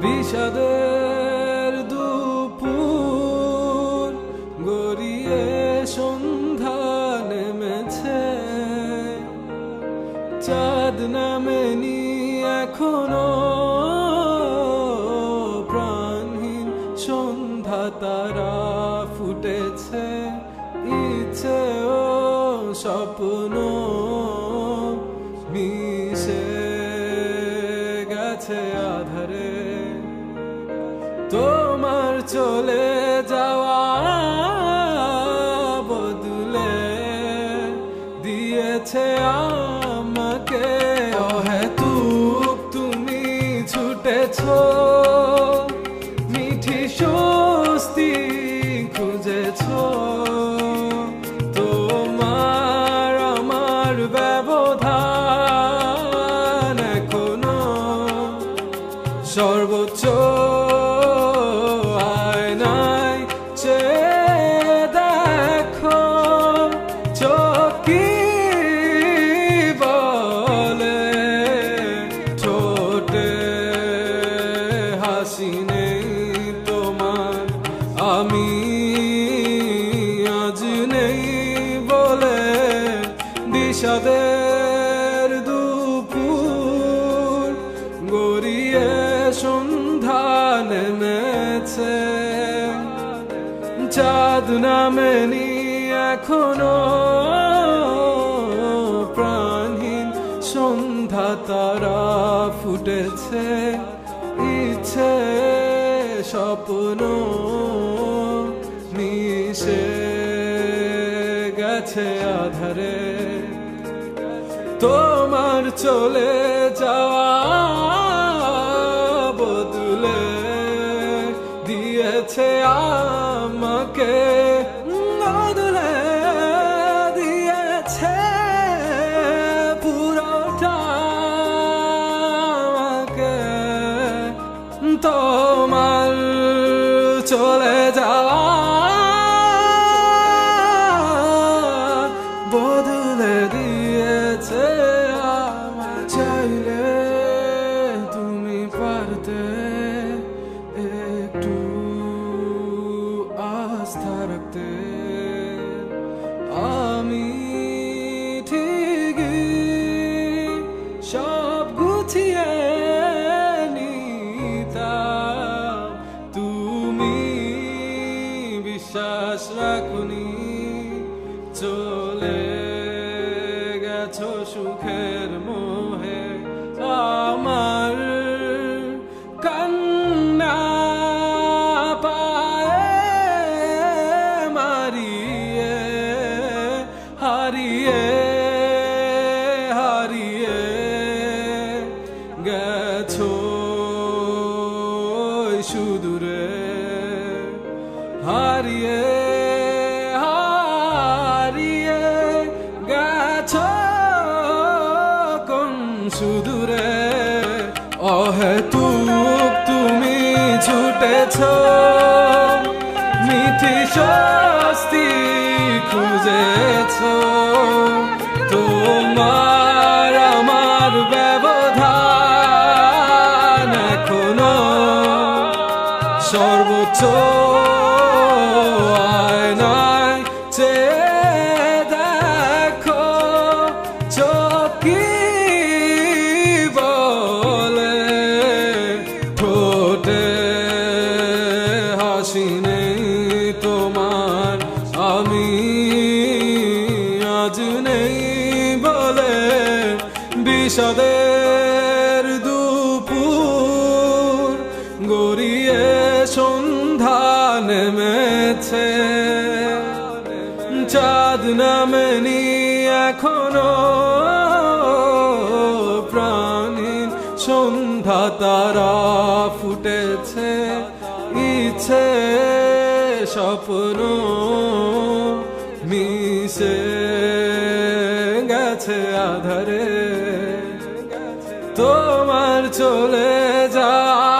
বিষাদের দুপুর গড়িয়ে সন্ধ্যা নেমেছে, চাঁদ নামেনি এখনো, প্রাণহীন সন্ধ্যা তারা ফুটেছে, ইচ্ছে ও স্বপ্ন মিশে গেছে আধারে। তোমার চলে যাওয়া বদলে দিয়েছে আমাকে অহেতুক তুমি ছুটেছো, মিঠি স্বস্তি খুঁজেছো, তোমার আমার ব্যবধান এখনো সর্বোচ্চ আয়নায় চেয়ে দেখো, চোখ কি বলে, ঠোঁটে হাসি নেই তোমার, আমি আজ নেই বলে। বিষাদের দুপুর গড়িয়ে সন্ধ্যা নেমেছে, চাঁদ নামেনি এখনো, প্রাণহীন সন্ধ্যা তারা ফুটেছে, ইচ্ছে স্বপ্ন মিশে গেছে আধারে। তোমার চলে যাওয়া বদলে দিয়েছে আমাকে, বদলে দিয়েছে পুরোটা আমাকে। তোমার চলে যাওয়া বদলে দিয়েছে আমার। চাইলে তুমি পারতে একটু আস্থা রাখতে, আমি ঠিকই সব গুছিয়ে নিতাম, তুমি বিশ্বাস রাখুনি, চলে গেছো সুখের মোহে। আমার কান্না পায়ে মারিয়ে হারিয়ে হারিয়ে গেছো সুদূরে, হারিয়ে হারিয়ে গেছো কোন সুদূরে। অহেতুক তুমি ছুটেছো, মিঠি স্বস্তি খুঁজেছো, তোমার আমার ব্যবধান এখনো সর্বোচ্চ আয়নায় চেয়ে দেখো, চোখ কি বলে, ঠোঁটে হাসি নেই তোমার, আমি আজ নেই বলে। বিষাদের দুপুর গড়িয়ে সন্ধ্যা নেমেছে, চাঁদ নামেনি এখনো, প্রাণহীন সন্ধ্যা তারা ফুটেছে, ইচ্ছে স্বপ্ন মিশে গেছে। আধারে তোমার চলে যাওয়া